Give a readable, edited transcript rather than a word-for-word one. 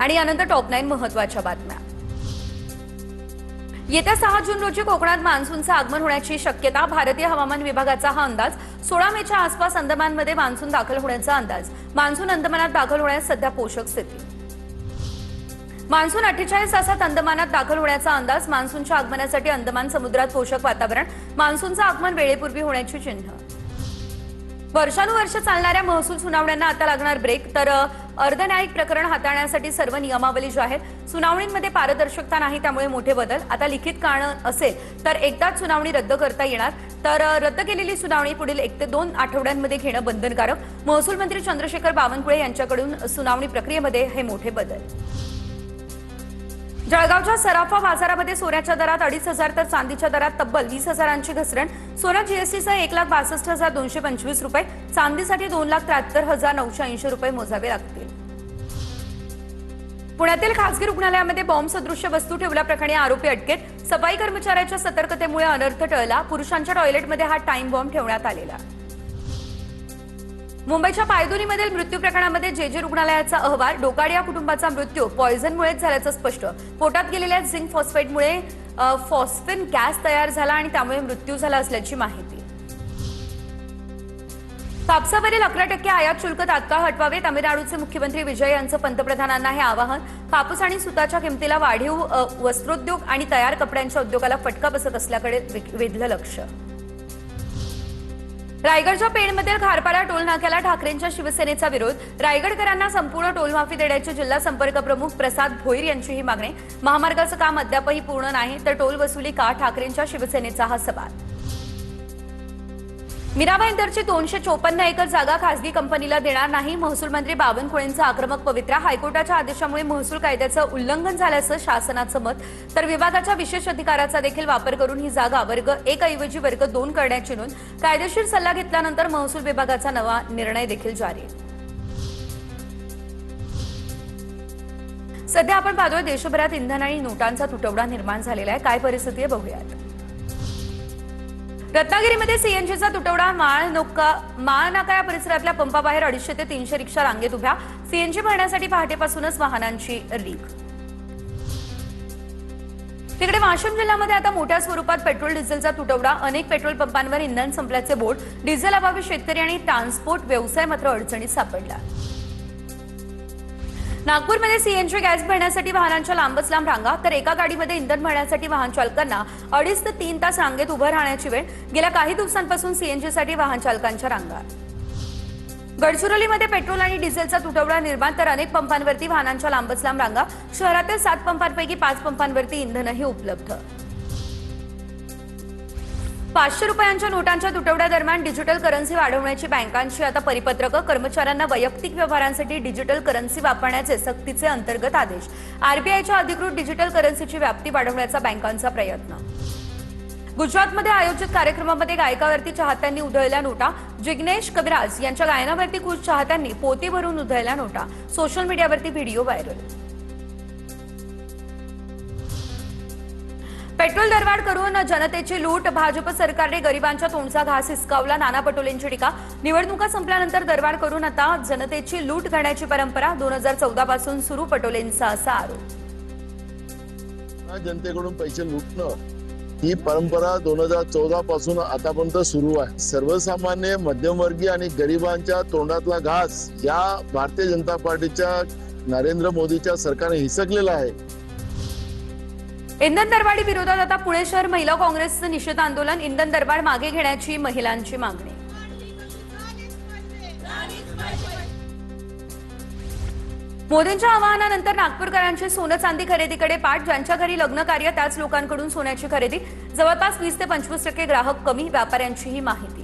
आणि यानंतर टॉप 9 महत्त्वाच्या बातम्या। येत्या 6 जून रोजी कोकणात मान्सूनचे आगमन होण्याची शक्यता। भारतीय हवामान विभागाचा हा अंदाज। 16 मेच्या आसपास अंदमानमध्ये मान्सून दाखल होण्याचा अंदाज। मान्सून अंदमानात दाखल होण्यास सध्या पोषक स्थिती। मान्सून 48 तासात अंदमानात दाखल होण्याचा अंदाज। मान्सूनच्या आगमनासाठी अंदमान समुद्रात पोषक वातावरण। मान्सूनचं आगमन वेळेपूर्वी होण्याची चिन्ह। वर्षानुवर्ष चालणाऱ्या महसूल सुनावण्यांना आता लागणार ब्रेक। तर अर्धन्यायिक प्रकरण हाताळण्यासाठी सर्व नियमावली जाहीर। सुनावणींमध्ये पारदर्शकता नाही, त्यामुळे मोठे बदल। आता लिखित कारण असेल तर एकदाच सुनावणी रद्द करता येणार। तर रद्द केलेली सुनावणी पुढील 1 ते 2 आठवड्यांमध्ये घेणं बंधनकारक। महसूल मंत्री चंद्रशेखर बावनकुळे यांच्याकडून सुनावणी प्रक्रियेमध्ये हे मोठे बदल। जळगावच्या सराफा बाजारामध्ये सोन्याच्या दरात 2,500 तर चांदीच्या दरात तब्बल 20,000ची घसरण। सोनं जीएसटीसह 1,62,225 रुपये, चांदीसाठी 2,73,980 रुपये मोजावे लागतील। पुण्यातील खासगी रुग्णालयामध्ये बॉम्ब सदृश्य वस्तू ठेवल्याप्रकरणी आरोपी अटकेत। सफाई कर्मचाऱ्याच्या सतर्कतेमुळे अनर्थ टळला। पुरुषांच्या टॉयलेटमध्ये हा टाइम बॉम्ब ठेवण्यात आलेला। मुंबईच्या पायदुरीमधील मृत्यू प्रकरणामध्ये जेजे रुग्णालयाचा अहवाल। डोकाडिया कुटुंबाचा मृत्यू पॉयझनमुळेच झाल्याचं स्पष्ट। पोटात गेलेल्या झिंक फॉस्फेटमुळे फॉस्फिन गॅस तयार झाला आणि त्यामुळे मृत्यू झाला असल्याची माहिती। कापसावरील 11% आयात शुल्क तात्काळ हटवावे। तामिळनाडूचे मुख्यमंत्री विजय यांचं पंतप्रधानांना हे आवाहन। कापूस आणि सुताच्या किमतीला वाढीव, वस्त्रोद्योग आणि तयार कपड्यांच्या उद्योगाला फटका बसत असल्याकडे वेधलं लक्ष। रायगडच्या पेणमधील खारपाडा टोल नाक्याला ठाकरेंच्या शिवसेनेचा विरोध। रायगडकरांना संपूर्ण टोलमाफी देण्याची जिल्हा संपर्क प्रमुख प्रसाद भोईर यांची ही मागणी। महामार्गाचं काम अद्यापही पूर्ण नाही तर टोल वसुली का, ठाकरेंच्या शिवसेनेचा हा सवाल। मीरा भाईंदरची 254 एकर जागा खासगी कंपनीला देणार नाही। महसूल मंत्री बावनकुळेंचा आक्रमक पवित्रा। हायकोर्टाच्या आदेशामुळे महसूल कायद्याचं उल्लंघन झाल्याचं शासनाचं मत। तर विभागाच्या विशेष अधिकाराचा देखील वापर करून ही जागा वर्ग 1 ऐवजी वर्ग 2 करण्याची नोंद। कायदेशीर सल्ला घेतल्यानंतर महसूल विभागाचा नवा निर्णय देखील जारी। सध्या आपण पाहतोय देशभरात इंधन आणि नोटांचा तुटवडा निर्माण झालेला आहे। काय परिस्थिती आहे बघूयात। रत्नागिरीमध्ये सीएनजीचा तुटवडा। माळनाका या परिसरातल्या पंपाबाहेर 250 ते 300 रिक्षा रांगेत उभ्या। सीएनजी भरण्यासाठी पहाटेपासूनच वाहनांची रीघ। तिकडे वाशिम जिल्ह्यामध्ये आता मोठ्या स्वरूपात पेट्रोल डिझेलचा तुटवडा। अनेक पेट्रोल पंपांवर इंधन संपल्याचे बोर्ड। डिझेल अभावी शेतकरी आणि ट्रान्सपोर्ट व्यवसाय मात्र अडचणीत सापडला। नागपूरमध्ये सीएनजी गॅस भरण्यासाठी वाहनांच्या लांबच लांब रांगा। तर एका गाडीमध्ये इंधन भरण्यासाठी वाहन चालकांना 2.5 ते 3 तास रांगेत उभं राहण्याची वेळ। गेल्या काही दिवसांपासून सीएनजीसाठी वाहन चालकांच्या रांगा। गडचिरोलीमध्ये पेट्रोल आणि डिझेलचा तुटवडा निर्माण। तर अनेक पंपांवरती वाहनांच्या लांबच लांब रांगा। शहरातील 7 पंपांपैकी 5 पंपांवरती इंधनही उपलब्ध। 500 रुपयांच्या नोटांच्या तुटवड्यादरम्यान डिजिटल करन्सी वाढवण्याची बँकांची आता परिपत्रक। कर्मचाऱ्यांना वैयक्तिक व्यवहारांसाठी डिजिटल करन्सी वापरण्याचे सक्तीचे अंतर्गत आदेश। आरबीआयच्या अधिकृत डिजिटल करन्सीची व्याप्ती वाढवण्याचा बँकांचा प्रयत्न। गुजरातमध्ये आयोजित कार्यक्रमामध्ये गायकावरती चाहत्यांनी उधळल्या नोटा। जिग्नेश कविराज यांच्या गायनावरती खुश चाहत्यांनी पोती भरून उधळल्या नोटा। सोशल मीडियावरती व्हिडिओ व्हायरल। पेट्रोल दरवाढ करून जनतेची लूट। भाजप सरकारने गरिबांच्या तोंडचा घास हिसकावला। नाना पटोलेंची टीका। निवडणुका संपल्यानंतर दरवाढ करून आता जनतेची लूट करण्याची परंपरा 2014 पासून सुरू, पटोलेंचा असा आरोप। जनतेकडून पैसे लुटणं ही परंपरा 2014 पासून आतापर्यंत सुरू आहे। सर्वसामान्य, मध्यमवर्गीय आणि गरिबांच्या तोंडातला घास या भारतीय जनता पार्टीच्या नरेंद्र मोदीच्या सरकारने हिसकलेला आहे। इंधन दरवाढी विरोधात आता पुणे शहर महिला काँग्रेसचं निषेध आंदोलन। इंधन दरवाढ मागे घेण्याची महिलांची मागणी। मोदींच्या आवाहनानंतर नागपूरकरांची सोनं चांदी खरेदीकडे पाठ। ज्यांच्या घरी लग्न कार्य त्याच लोकांकडून सोन्याची खरेदी। जवळपास 20 ते 25% ग्राहक कमी। व्यापाऱ्यांची ही माहिती।